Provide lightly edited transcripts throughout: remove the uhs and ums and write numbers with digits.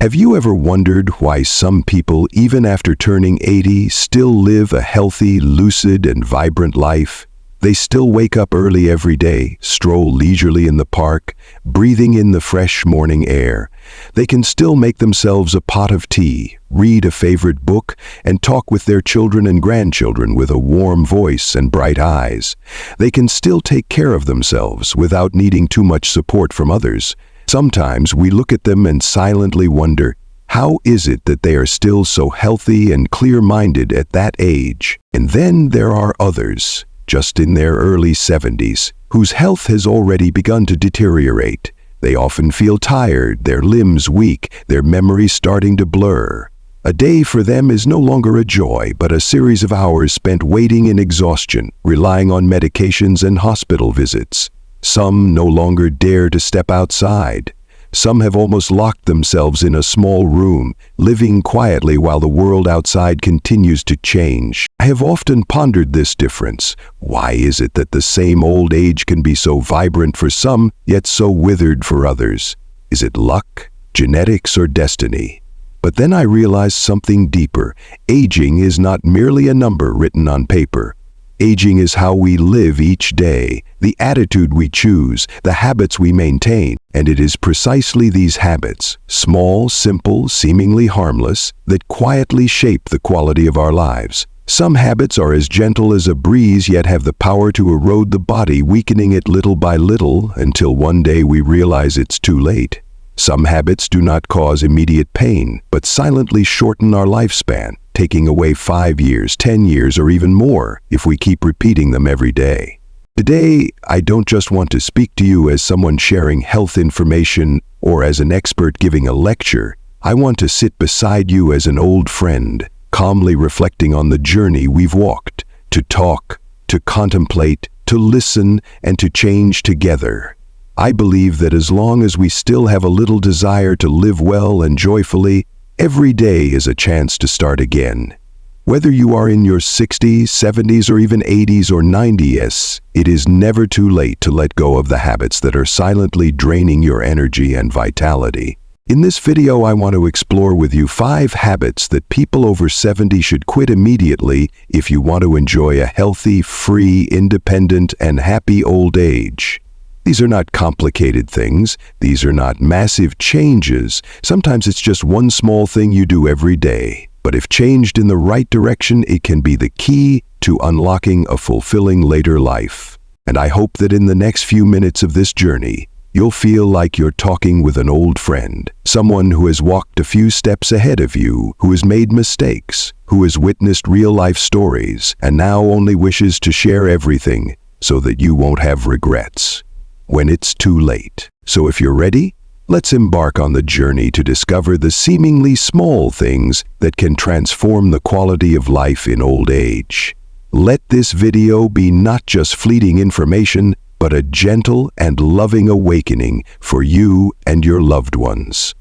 Have you ever wondered why some people, even after turning 80, still live a healthy, lucid, and vibrant life? They still wake up early every day, stroll leisurely in the park, breathing in the fresh morning air. They can still make themselves a pot of tea, read a favorite book, and talk with their children and grandchildren with a warm voice and bright eyes. They can still take care of themselves without needing too much support from others. Sometimes we look at them and silently wonder, how is it that they are still so healthy and clear-minded at that age? And then there are others, just in their early 70s, whose health has already begun to deteriorate. They often feel tired, their limbs weak, their memories starting to blur. A day for them is no longer a joy, but a series of hours spent waiting in exhaustion, relying on medications and hospital visits. Some no longer dare to step outside. Some have almost locked themselves in a small room, living quietly while the world outside continues to change. I have often pondered this difference. Why is it that the same old age can be so vibrant for some, yet so withered for others? Is it luck, genetics, or destiny? But then I realized something deeper. Aging is not merely a number written on paper. Aging is how we live each day, the attitude we choose, the habits we maintain, and it is precisely these habits, small, simple, seemingly harmless, that quietly shape the quality of our lives. Some habits are as gentle as a breeze yet have the power to erode the body, weakening it little by little until one day we realize it's too late. Some habits do not cause immediate pain, but silently shorten our lifespan, taking away 5 years, 10 years, or even more if we keep repeating them every day. Today, I don't just want to speak to you as someone sharing health information or as an expert giving a lecture. I want to sit beside you as an old friend, calmly reflecting on the journey we've walked, to talk, to contemplate, to listen, and to change together. I believe that as long as we still have a little desire to live well and joyfully, every day is a chance to start again. Whether you are in your 60s, 70s, or even 80s or 90s, it is never too late to let go of the habits that are silently draining your energy and vitality. In this video, I want to explore with you 5 habits that people over 70 should quit immediately if you want to enjoy a healthy, free, independent, and happy old age. These are not complicated things. These are not massive changes. Sometimes it's just one small thing you do every day. But if changed in the right direction, it can be the key to unlocking a fulfilling later life. And I hope that in the next few minutes of this journey, you'll feel like you're talking with an old friend, someone who has walked a few steps ahead of you, who has made mistakes, who has witnessed real-life stories, and now only wishes to share everything so that you won't have regrets when it's too late. So if you're ready, let's embark on the journey to discover the seemingly small things that can transform the quality of life in old age. Let this video be not just fleeting information, but a gentle and loving awakening for you and your loved ones.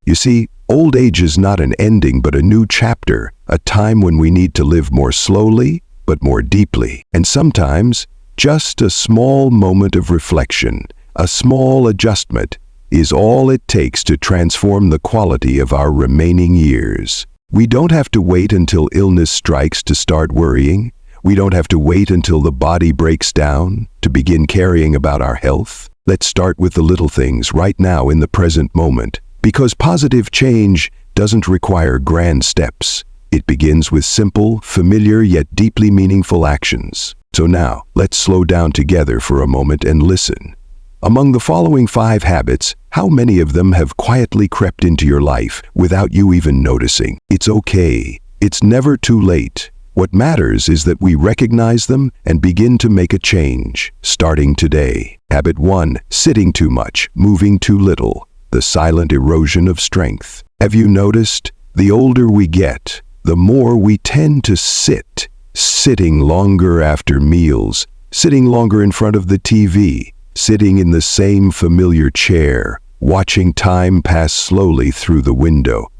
You see, old age is not an ending but a new chapter, a time when we need to live more slowly, but more deeply. And sometimes, just a small moment of reflection, a small adjustment, is all it takes to transform the quality of our remaining years. We don't have to wait until illness strikes to start worrying. We don't have to wait until the body breaks down to begin caring about our health. Let's start with the little things right now in the present moment, because positive change doesn't require grand steps. It begins with simple, familiar, yet deeply meaningful actions. So now, let's slow down together for a moment and listen. Among the following 5 habits, how many of them have quietly crept into your life without you even noticing? It's okay. It's never too late. What matters is that we recognize them and begin to make a change, starting today. Habit 1, sitting too much, moving too little, the silent erosion of strength. Have you noticed? The older we get, the more we tend to sit. Sitting longer after meals, sitting longer in front of the TV, sitting in the same familiar chair, watching time pass slowly through the window.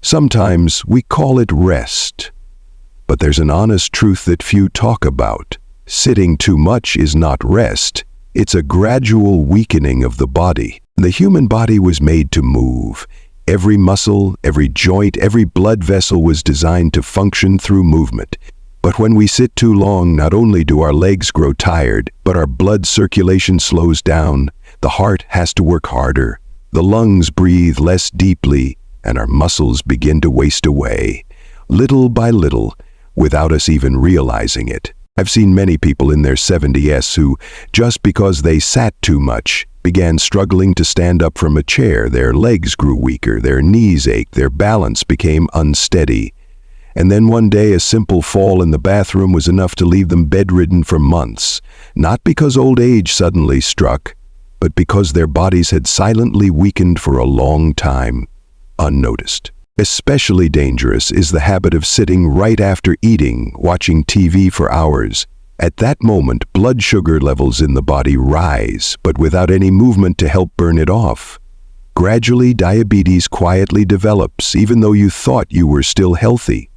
Sometimes we call it rest. But there's an honest truth that few talk about. Sitting too much is not rest. It's a gradual weakening of the body. The human body was made to move. Every muscle, every joint, every blood vessel was designed to function through movement. But when we sit too long, not only do our legs grow tired, but our blood circulation slows down, the heart has to work harder, the lungs breathe less deeply, and our muscles begin to waste away, little by little, without us even realizing it. I've seen many people in their 70s who, just because they sat too much, began struggling to stand up from a chair. Their legs grew weaker, their knees ached, their balance became unsteady. And then one day a simple fall in the bathroom was enough to leave them bedridden for months, not because old age suddenly struck, but because their bodies had silently weakened for a long time, unnoticed. Especially dangerous is the habit of sitting right after eating, watching TV for hours. At that moment, blood sugar levels in the body rise, but without any movement to help burn it off. Gradually, diabetes quietly develops, even though you thought you were still healthy.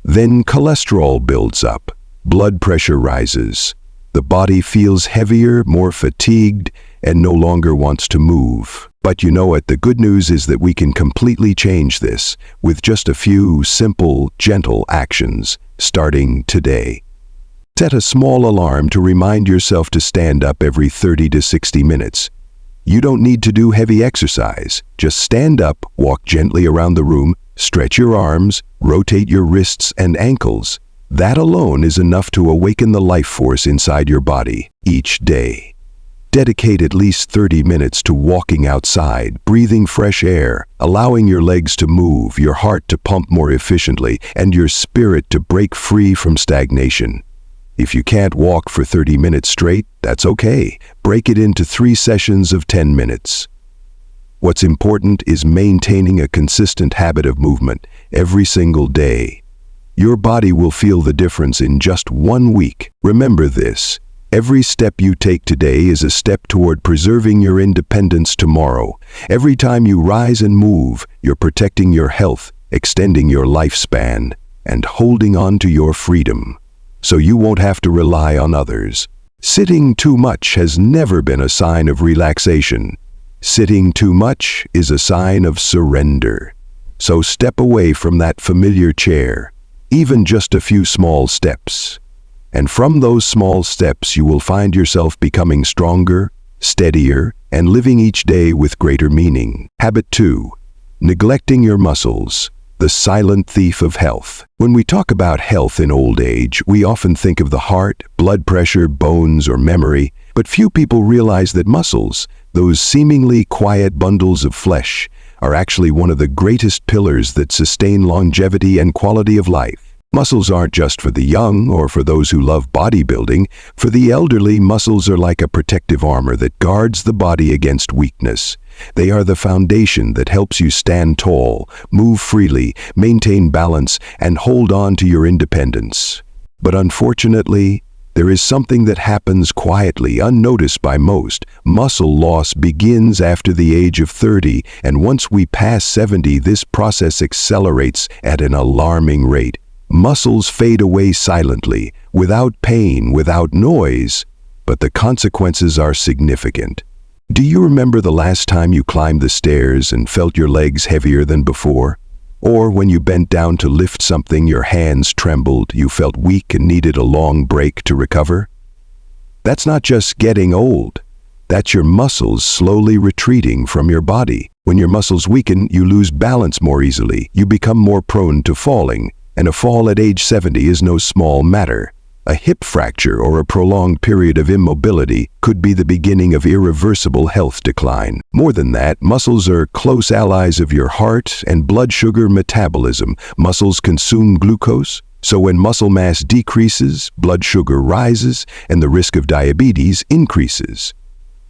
Then cholesterol builds up, blood pressure rises. The body feels heavier, more fatigued, and no longer wants to move. But you know what? The good news is that we can completely change this with just a few simple, gentle actions, starting today. Set a small alarm to remind yourself to stand up every 30 to 60 minutes. You don't need to do heavy exercise. Just stand up, walk gently around the room, stretch your arms, rotate your wrists and ankles. That alone is enough to awaken the life force inside your body each day. Dedicate at least 30 minutes to walking outside, breathing fresh air, allowing your legs to move, your heart to pump more efficiently, and your spirit to break free from stagnation. If you can't walk for 30 minutes straight, that's okay. Break it into 3 sessions of 10 minutes. What's important is maintaining a consistent habit of movement every single day. Your body will feel the difference in just 1 week. Remember this. Every step you take today is a step toward preserving your independence tomorrow. Every time you rise and move, you're protecting your health, extending your lifespan, and holding on to your freedom, so you won't have to rely on others. Sitting too much has never been a sign of relaxation. Sitting too much is a sign of surrender. So step away from that familiar chair, even just a few small steps. And from those small steps, you will find yourself becoming stronger, steadier, and living each day with greater meaning. Habit 2. Neglecting your muscles, the silent thief of health. When we talk about health in old age, we often think of the heart, blood pressure, bones, or memory, but few people realize that muscles, those seemingly quiet bundles of flesh, are actually one of the greatest pillars that sustain longevity and quality of life. Muscles aren't just for the young or for those who love bodybuilding. For the elderly, muscles are like a protective armor that guards the body against weakness. They are the foundation that helps you stand tall, move freely, maintain balance, and hold on to your independence. But unfortunately, there is something that happens quietly, unnoticed by most. Muscle loss begins after the age of 30, and once we pass 70, this process accelerates at an alarming rate. Muscles fade away silently, without pain, without noise, but the consequences are significant. Do you remember the last time you climbed the stairs and felt your legs heavier than before? Or when you bent down to lift something, your hands trembled, you felt weak and needed a long break to recover? That's not just getting old. That's your muscles slowly retreating from your body. When your muscles weaken, you lose balance more easily. You become more prone to falling. And a fall at age 70 is no small matter. A hip fracture or a prolonged period of immobility could be the beginning of irreversible health decline. More than that, muscles are close allies of your heart and blood sugar metabolism. Muscles consume glucose, so when muscle mass decreases, blood sugar rises, and the risk of diabetes increases.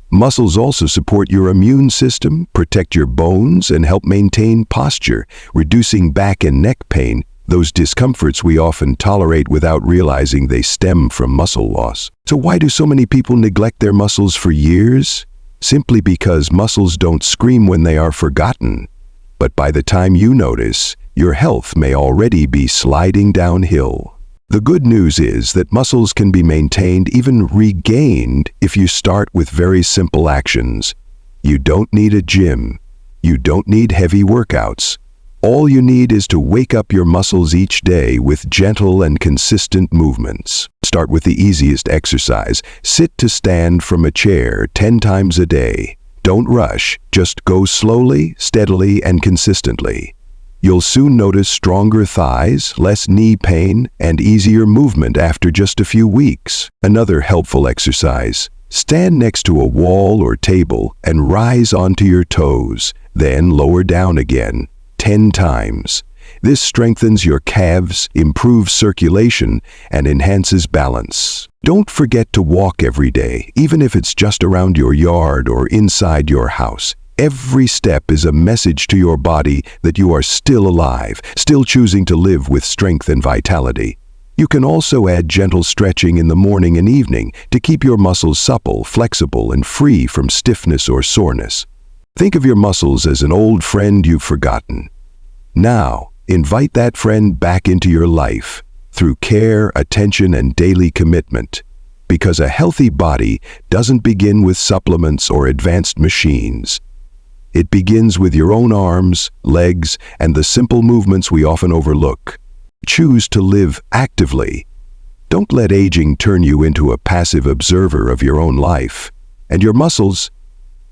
Muscles also support your immune system, protect your bones, and help maintain posture, reducing back and neck pain, those discomforts we often tolerate without realizing they stem from muscle loss. So why do so many people neglect their muscles for years? Simply because muscles don't scream when they are forgotten. But by the time you notice, your health may already be sliding downhill. The good news is that muscles can be maintained, even regained, if you start with very simple actions. You don't need a gym. You don't need heavy workouts. All you need is to wake up your muscles each day with gentle and consistent movements. Start with the easiest exercise. Sit to stand from a chair 10 times a day. Don't rush, just go slowly, steadily, and consistently. You'll soon notice stronger thighs, less knee pain, and easier movement after just a few weeks. Another helpful exercise. Stand next to a wall or table and rise onto your toes, then lower down again, 10 times. This strengthens your calves, improves circulation, and enhances balance. Don't forget to walk every day, even if it's just around your yard or inside your house. Every step is a message to your body that you are still alive, still choosing to live with strength and vitality. You can also add gentle stretching in the morning and evening to keep your muscles supple, flexible, and free from stiffness or soreness. Think of your muscles as an old friend you've forgotten. Now, invite that friend back into your life through care, attention, and daily commitment. Because a healthy body doesn't begin with supplements or advanced machines. It begins with your own arms, legs, and the simple movements we often overlook. Choose to live actively. Don't let aging turn you into a passive observer of your own life. And your muscles,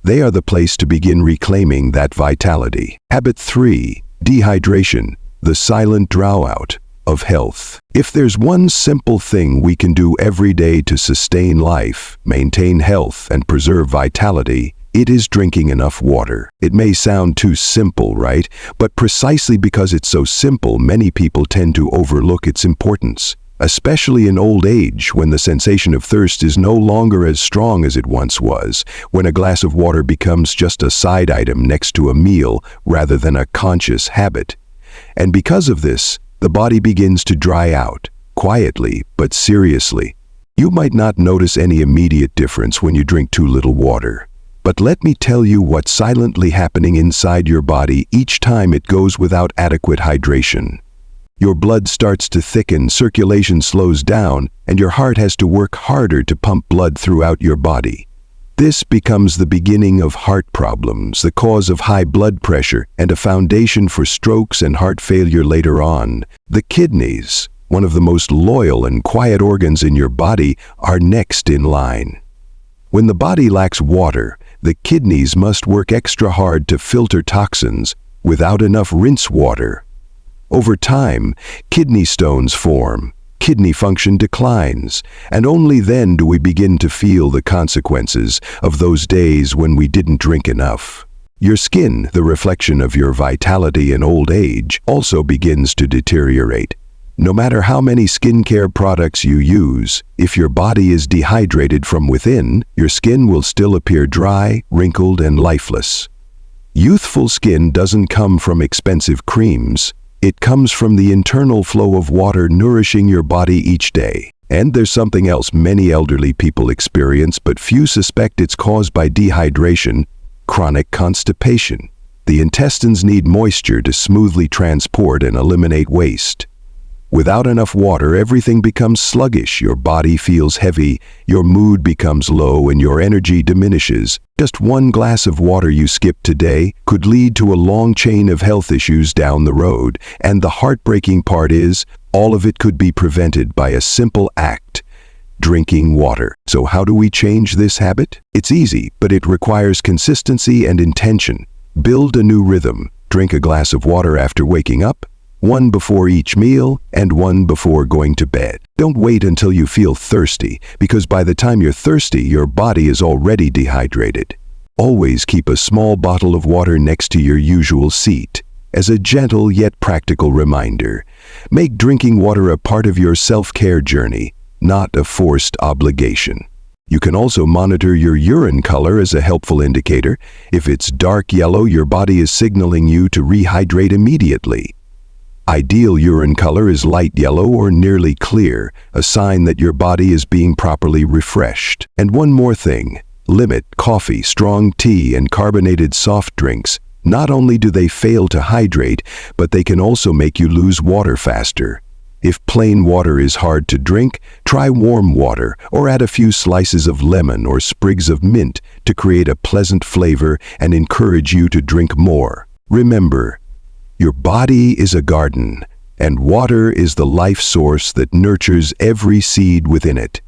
they are the place to begin reclaiming that vitality. Habit 3. Dehydration, the silent drought of health. If there's one simple thing we can do every day to sustain life, maintain health, and preserve vitality, it is drinking enough water. It may sound too simple, right? But precisely because it's so simple, many people tend to overlook its importance, especially in old age when the sensation of thirst is no longer as strong as it once was, when a glass of water becomes just a side item next to a meal rather than a conscious habit. And because of this, the body begins to dry out, quietly but seriously. You might not notice any immediate difference when you drink too little water. But let me tell you what's silently happening inside your body each time it goes without adequate hydration. Your blood starts to thicken, circulation slows down, and your heart has to work harder to pump blood throughout your body. This becomes the beginning of heart problems, the cause of high blood pressure, and a foundation for strokes and heart failure later on. The kidneys, one of the most loyal and quiet organs in your body, are next in line. When the body lacks water, the kidneys must work extra hard to filter toxins without enough rinse water. Over time, kidney stones form, kidney function declines, and only then do we begin to feel the consequences of those days when we didn't drink enough. Your skin, the reflection of your vitality in old age, also begins to deteriorate. No matter how many skincare products you use, if your body is dehydrated from within, your skin will still appear dry, wrinkled, and lifeless. Youthful skin doesn't come from expensive creams. It comes from the internal flow of water nourishing your body each day. And there's something else many elderly people experience, but few suspect it's caused by dehydration: chronic constipation. The intestines need moisture to smoothly transport and eliminate waste. Without enough water, everything becomes sluggish, your body feels heavy, your mood becomes low, and your energy diminishes. Just one glass of water you skip today could lead to a long chain of health issues down the road, and the heartbreaking part is, all of it could be prevented by a simple act: drinking water. So how do we change this habit? It's easy, but it requires consistency and intention. Build a new rhythm. Drink a glass of water after waking up, one before each meal, and one before going to bed. Don't wait until you feel thirsty, because by the time you're thirsty, your body is already dehydrated. Always keep a small bottle of water next to your usual seat, as a gentle yet practical reminder. Make drinking water a part of your self-care journey, not a forced obligation. You can also monitor your urine color as a helpful indicator. If it's dark yellow, your body is signaling you to rehydrate immediately. Ideal urine color is light yellow or nearly clear, a sign that your body is being properly refreshed. And one more thing, limit coffee, strong tea, and carbonated soft drinks. Not only do they fail to hydrate, but they can also make you lose water faster. If plain water is hard to drink, try warm water or add a few slices of lemon or sprigs of mint to create a pleasant flavor and encourage you to drink more. Remember, your body is a garden, and water is the life source that nurtures every seed within it.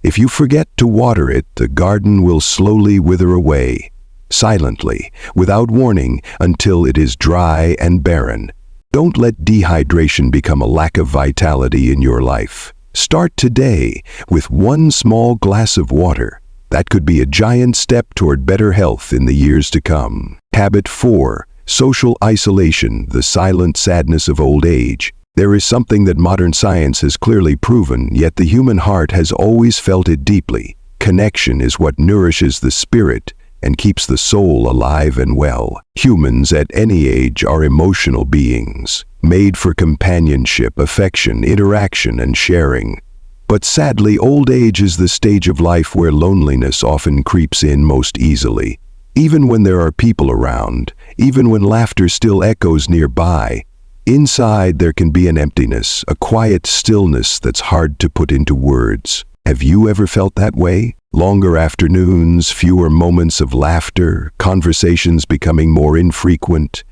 If you forget to water it, the garden will slowly wither away, silently, without warning, until it is dry and barren. Don't let dehydration become a lack of vitality in your life. Start today with one small glass of water. That could be a giant step toward better health in the years to come. Habit 4. Social isolation, the silent sadness of old age. There is something that modern science has clearly proven, yet the human heart has always felt it deeply. Connection is what nourishes the spirit and keeps the soul alive and well. Humans at any age are emotional beings, made for companionship, affection, interaction, and sharing. But sadly, old age is the stage of life where loneliness often creeps in most easily. Even when there are people around, even when laughter still echoes nearby, inside there can be an emptiness, a quiet stillness that's hard to put into words. Have you ever felt that way? Longer afternoons, fewer moments of laughter, conversations becoming more infrequent.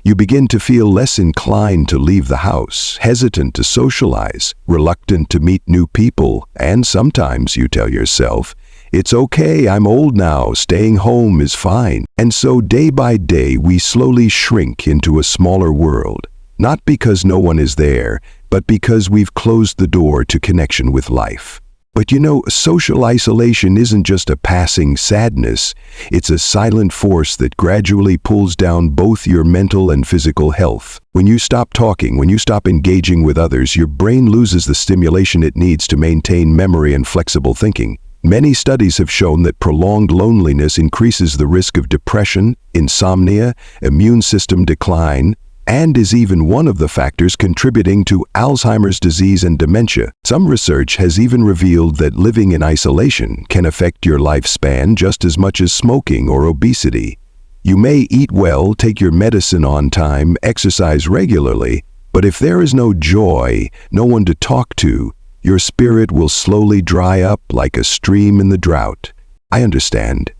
You begin to feel less inclined to leave the house, hesitant to socialize, reluctant to meet new people, and sometimes you tell yourself, "It's okay, I'm old now, staying home is fine." And so day by day we slowly shrink into a smaller world, not because no one is there, but because we've closed the door to connection with life. But you know, social isolation isn't just a passing sadness, it's a silent force that gradually pulls down both your mental and physical health. When you stop talking, when you stop engaging with others, your brain loses the stimulation it needs to maintain memory and flexible thinking. Many studies have shown that prolonged loneliness increases the risk of depression, insomnia, immune system decline, and is even one of the factors contributing to Alzheimer's disease and dementia. Some research has even revealed that living in isolation can affect your lifespan just as much as smoking or obesity. You may eat well, take your medicine on time, exercise regularly, but if there is no joy, no one to talk to, your spirit will slowly dry up like a stream in the drought. I understand.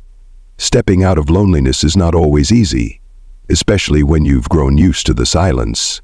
Stepping out of loneliness is not always easy, especially when you've grown used to the silence.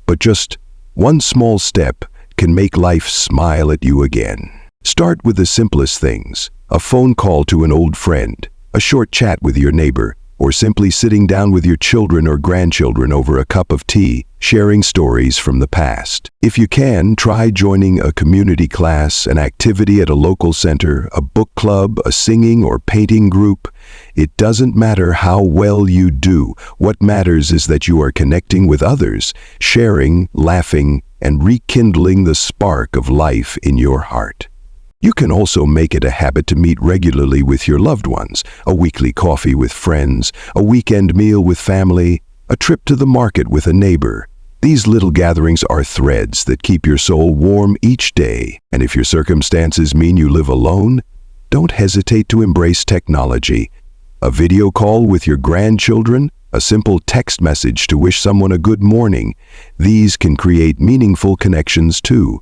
But just one small step can make life smile at you again. Start with the simplest things: a phone call to an old friend, a short chat with your neighbor, or simply sitting down with your children or grandchildren over a cup of tea, sharing stories from the past. If you can, try joining a community class, an activity at a local center, a book club, a singing or painting group. It doesn't matter how well you do. What matters is that you are connecting with others, sharing, laughing, and rekindling the spark of life in your heart. You can also make it a habit to meet regularly with your loved ones, a weekly coffee with friends, a weekend meal with family, a trip to the market with a neighbor. These little gatherings are threads that keep your soul warm each day. And if your circumstances mean you live alone, don't hesitate to embrace technology. A video call with your grandchildren, a simple text message to wish someone a good morning. These can create meaningful connections too.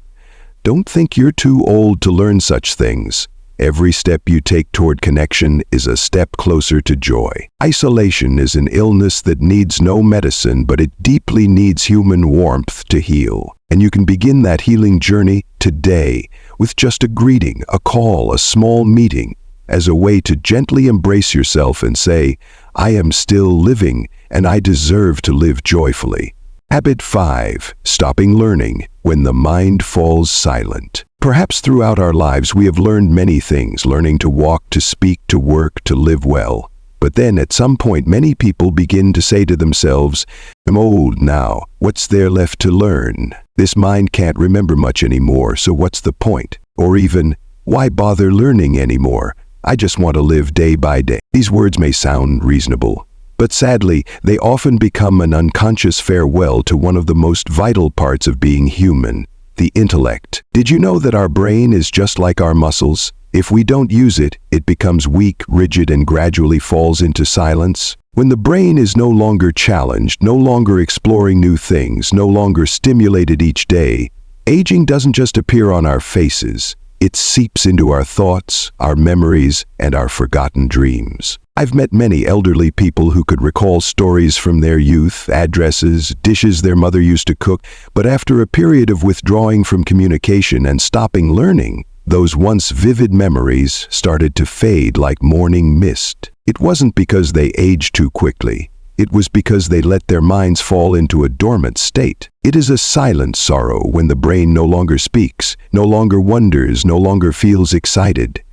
Don't think you're too old to learn such things. Every step you take toward connection is a step closer to joy. Isolation is an illness that needs no medicine, but it deeply needs human warmth to heal. And you can begin that healing journey today with just a greeting, a call, a small meeting, as a way to gently embrace yourself and say, "I am still living, and I deserve to live joyfully." Habit 5. Stopping learning when the mind falls silent. Perhaps throughout our lives we have learned many things, learning to walk, to speak, to work, to live well. But then at some point many people begin to say to themselves, "I'm old now, what's there left to learn? This mind can't remember much anymore, so what's the point?" Or even, "Why bother learning anymore? I just want to live day by day." These words may sound reasonable, but sadly, they often become an unconscious farewell to one of the most vital parts of being human, the intellect. Did you know that our brain is just like our muscles? If we don't use it, it becomes weak, rigid, and gradually falls into silence. When the brain is no longer challenged, no longer exploring new things, no longer stimulated each day, Aging doesn't just appear on our faces. It seeps into our thoughts, our memories, and our forgotten dreams. I've met many elderly people who could recall stories from their youth, addresses, dishes their mother used to cook, but after a period of withdrawing from communication and stopping learning, those once vivid memories started to fade like morning mist. It wasn't because they aged too quickly. It was because they let their minds fall into a dormant state. It is a silent sorrow when the brain no longer speaks, no longer wonders, no longer feels excited.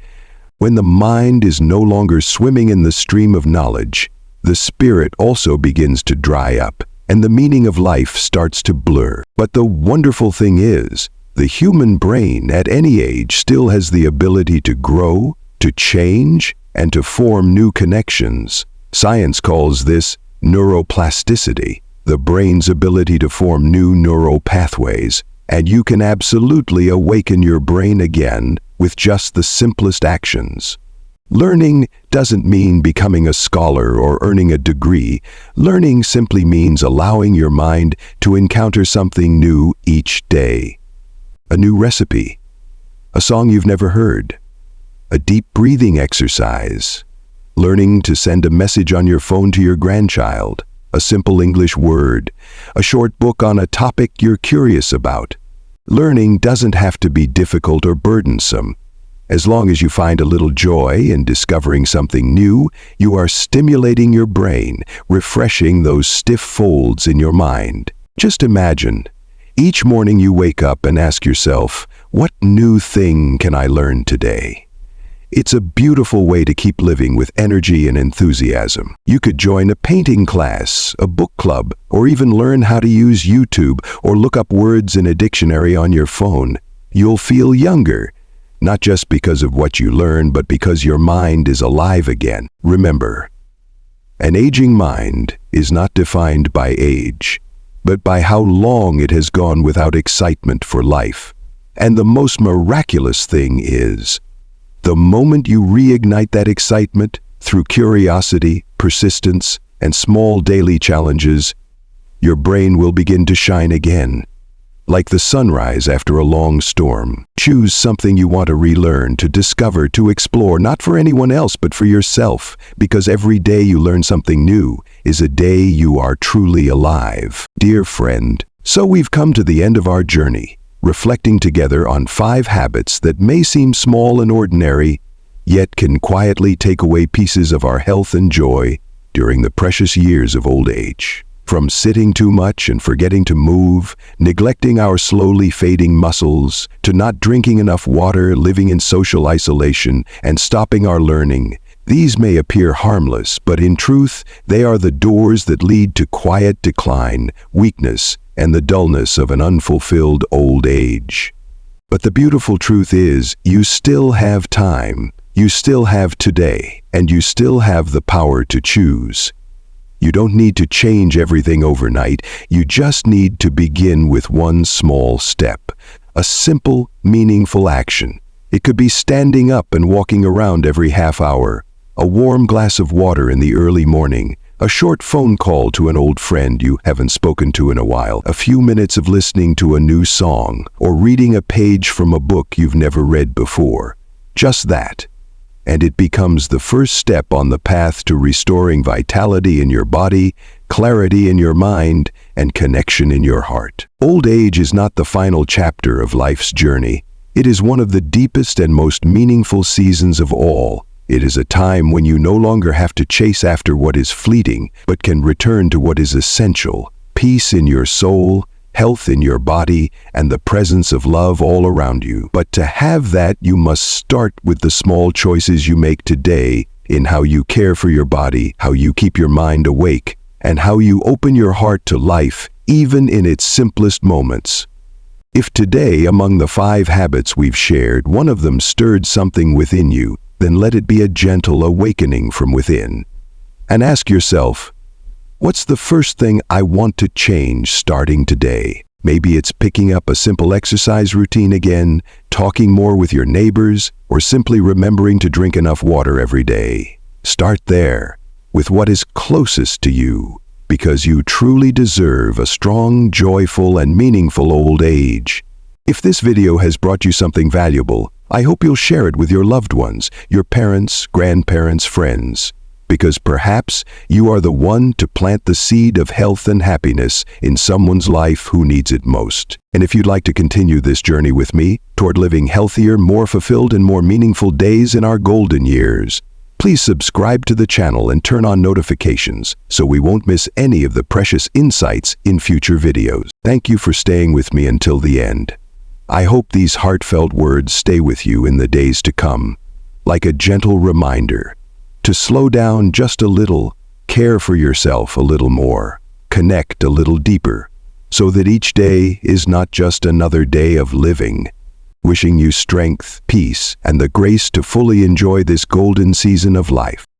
When the mind is no longer swimming in the stream of knowledge, the spirit also begins to dry up, and the meaning of life starts to blur. But the wonderful thing is, the human brain at any age still has the ability to grow, to change, and to form new connections. Science calls this neuroplasticity, the brain's ability to form new neural pathways, and you can absolutely awaken your brain again with just the simplest actions. Learning doesn't mean becoming a scholar or earning a degree. Learning simply means allowing your mind to encounter something new each day. A new recipe, a song you've never heard, a deep breathing exercise, learning to send a message on your phone to your grandchild, a simple English word, a short book on a topic you're curious about. Learning doesn't have to be difficult or burdensome. As long as you find a little joy in discovering something new, you are stimulating your brain, refreshing those stiff folds in your mind. Just imagine, each morning you wake up and ask yourself, what new thing can I learn today? It's a beautiful way to keep living with energy and enthusiasm. You could join a painting class, a book club, or even learn how to use YouTube or look up words in a dictionary on your phone. You'll feel younger, not just because of what you learn, but because your mind is alive again. Remember, an aging mind is not defined by age, but by how long it has gone without excitement for life. And the most miraculous thing is, the moment you reignite that excitement through curiosity, persistence, and small daily challenges, your brain will begin to shine again. Like the sunrise after a long storm. Choose something you want to relearn, to discover, to explore, not for anyone else but for yourself, because every day you learn something new is a day you are truly alive. Dear friend, so we've come to the end of our journey, reflecting together on 5 habits that may seem small and ordinary, yet can quietly take away pieces of our health and joy during the precious years of old age. From sitting too much and forgetting to move, neglecting our slowly fading muscles, to not drinking enough water, living in social isolation, and stopping our learning, these may appear harmless, but in truth, they are the doors that lead to quiet decline, weakness, and the dullness of an unfulfilled old age. But the beautiful truth is, you still have time, you still have today, and you still have the power to choose. You don't need to change everything overnight, you just need to begin with one small step, a simple, meaningful action. It could be standing up and walking around every half hour, a warm glass of water in the early morning, a short phone call to an old friend you haven't spoken to in a while, a few minutes of listening to a new song, or reading a page from a book you've never read before. Just that. And it becomes the first step on the path to restoring vitality in your body, clarity in your mind, and connection in your heart. Old age is not the final chapter of life's journey. It is one of the deepest and most meaningful seasons of all. It is a time when you no longer have to chase after what is fleeting, but can return to what is essential: peace in your soul, health in your body, and the presence of love all around you. But to have that, you must start with the small choices you make today in how you care for your body, how you keep your mind awake, and how you open your heart to life, even in its simplest moments. If today, among the 5 habits we've shared, one of them stirred something within you, then let it be a gentle awakening from within. And ask yourself, what's the first thing I want to change starting today? Maybe it's picking up a simple exercise routine again, talking more with your neighbors, or simply remembering to drink enough water every day. Start there, with what is closest to you, because you truly deserve a strong, joyful, and meaningful old age. If this video has brought you something valuable, I hope you'll share it with your loved ones, your parents, grandparents, friends, because perhaps you are the one to plant the seed of health and happiness in someone's life who needs it most. And if you'd like to continue this journey with me toward living healthier, more fulfilled, and more meaningful days in our golden years, please subscribe to the channel and turn on notifications so we won't miss any of the precious insights in future videos. Thank you for staying with me until the end. I hope these heartfelt words stay with you in the days to come, like a gentle reminder to slow down just a little, care for yourself a little more, connect a little deeper, so that each day is not just another day of living. Wishing you strength, peace, and the grace to fully enjoy this golden season of life.